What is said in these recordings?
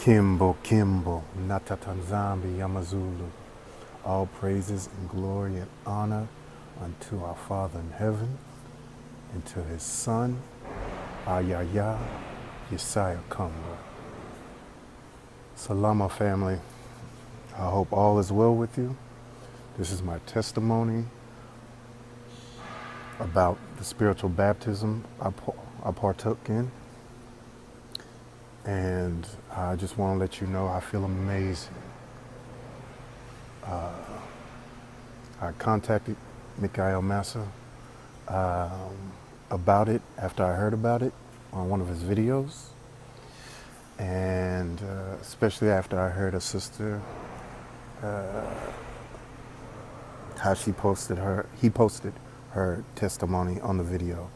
Kimbo, Kimbo, Natatanzambi, Yamazulu. All praises and glory and honor unto our Father in heaven and to his Son, Ayaya, Yesiah Kambo. Salama family. I hope all is well with you. This is my testimony about the spiritual baptism I partook in. And I just want to let you know I feel amazing. I contacted Mikhael Massa about it after I heard about it on one of his videos. And especially after I heard a sister, how he posted her testimony on the video.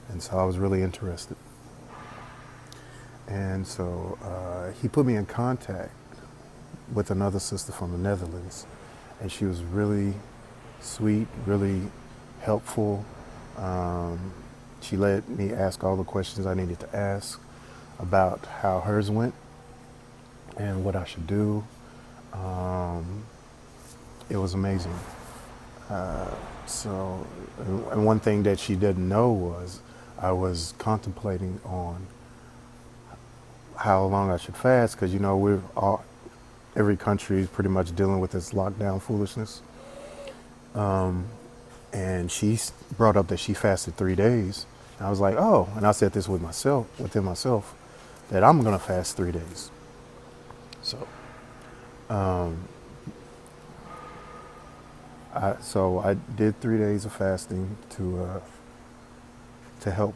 And so I was really interested. And so he put me in contact with another sister from the Netherlands, and she was really sweet, really helpful. She let me ask all the questions I needed to ask about how hers went and what I should do. It was amazing. And one thing that she didn't know was I was contemplating on how long I should fast, because every country is pretty much dealing with this lockdown foolishness. And she brought up that she fasted 3 days. And I was like, oh, and I said this within myself, that I'm gonna fast 3 days. So, I did 3 days of fasting to help,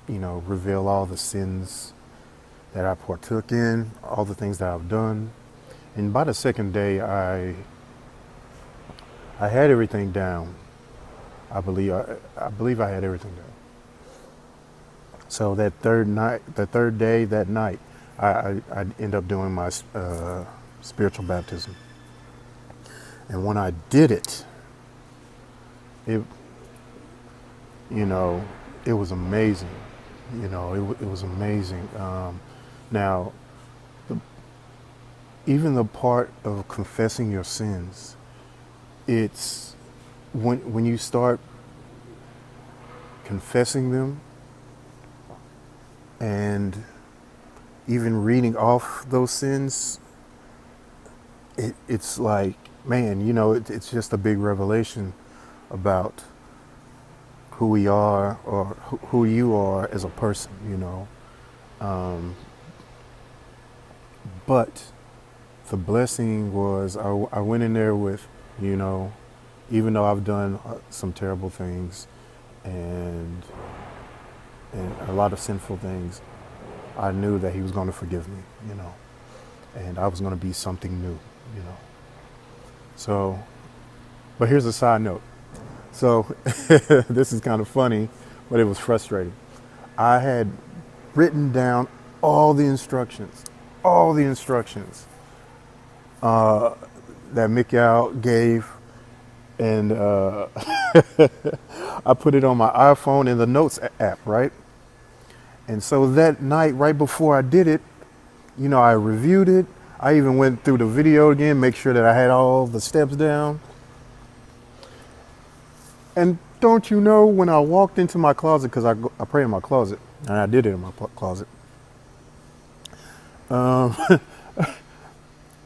reveal all the sins that I partook in, all the things that I've done. And by the second day, I had everything down. I believe I had everything down. So that third day, that night, I ended up doing my spiritual baptism. And when I did it, it was amazing. It was amazing. Now, even the part of confessing your sins, it's when you start confessing them and even reading off those sins, it's like, man, it's just a big revelation about who we are, or who you are as a person, But the blessing was I went in there with, even though I've done some terrible things and a lot of sinful things, I knew that he was going to forgive me, and I was going to be something new, So, but here's a side note. So this is kind of funny, but it was frustrating. I had written down all the instructions that Mikhael gave, and I put it on my iPhone in the Notes app, right? And so that night, right before I did it, I reviewed it. I even went through the video again, make sure that I had all the steps down. And don't you know, when I walked into my closet, because I pray in my closet, and I did it in my closet,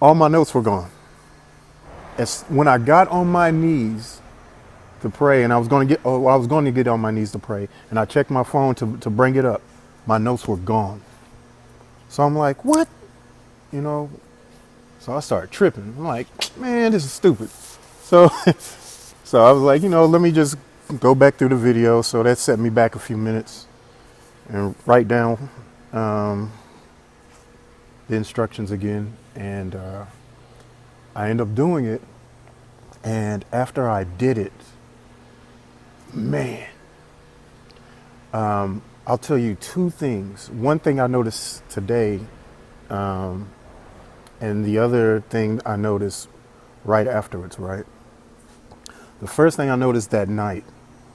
all my notes were gone. When I got on my knees to pray, and I was going to get on my knees to pray, and I checked my phone to bring it up. My notes were gone. So I'm like, what? You know, so I started tripping. I'm like, man, this is stupid. So, so I was like, let me just go back through the video. So that set me back a few minutes and write down the instructions again. And I ended up doing it. And after I did it, man, I'll tell you two things. One thing I noticed today, and the other thing I noticed right afterwards, right? The first thing I noticed that night,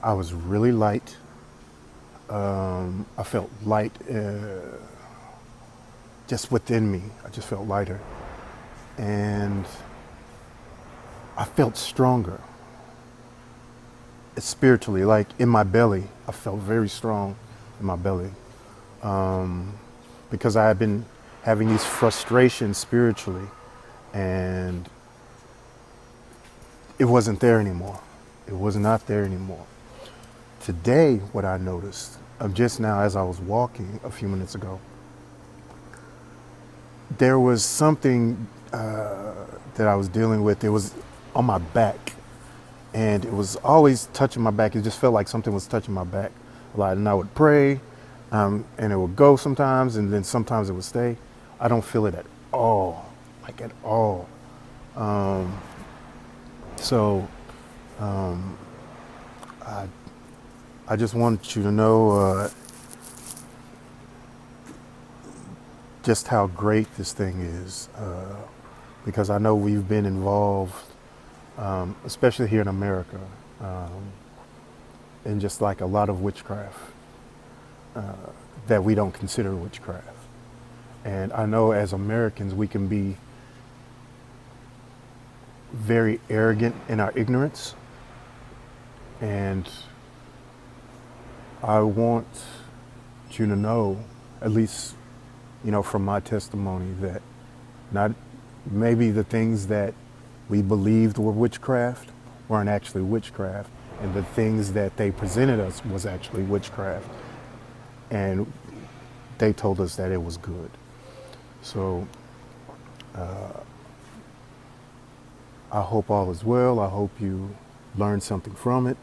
I was really light. I felt light just within me. I just felt lighter. And I felt stronger. Spiritually, like in my belly. I felt very strong in my belly. Because I had been having these frustrations spiritually, and it wasn't there anymore. It was not there anymore. Today, what I noticed, just now as I was walking a few minutes ago, there was something that I was dealing with. It was on my back, and it was always touching my back. It just felt like something was touching my back a lot, and I would pray, and it would go sometimes, and then sometimes it would stay. I don't feel it at all, like at all. I just want you to know just how great this thing is, because I know we've been involved, especially here in America, in just like a lot of witchcraft that we don't consider witchcraft. And I know as Americans we can be very arrogant in our ignorance, and I want you to know, at least from my testimony, that not maybe the things that we believed were witchcraft weren't actually witchcraft, and the things that they presented us was actually witchcraft, and they told us that it was good. So I hope all is well. I hope you learned something from it.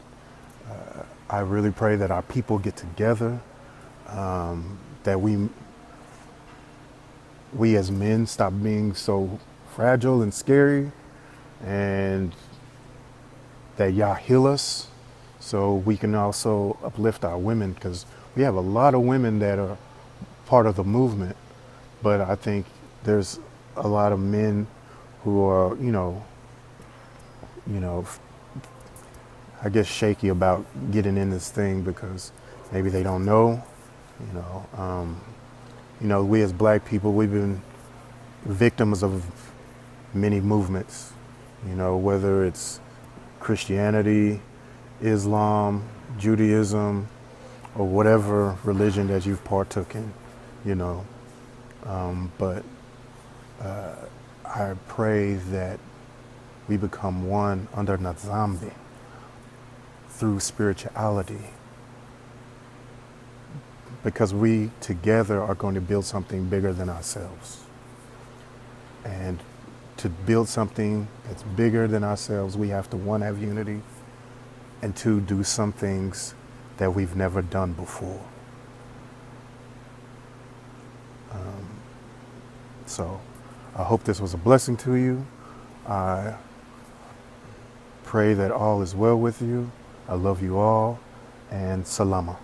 I really pray that our people get together, that we as men stop being so fragile and scary, and that Yah heal us so we can also uplift our women, because we have a lot of women that are part of the movement, but I think there's a lot of men who are, I guess shaky about getting in this thing because maybe they don't know, we as black people, we've been victims of many movements, whether it's Christianity, Islam, Judaism, or whatever religion that you've partook in, but I pray that we become one under Nazambi through spirituality, because we together are going to build something bigger than ourselves. And to build something that's bigger than ourselves, we have to, one, have unity, and two, do some things that we've never done before. So I hope this was a blessing to you. I pray that all is well with you. I love you all, and salama.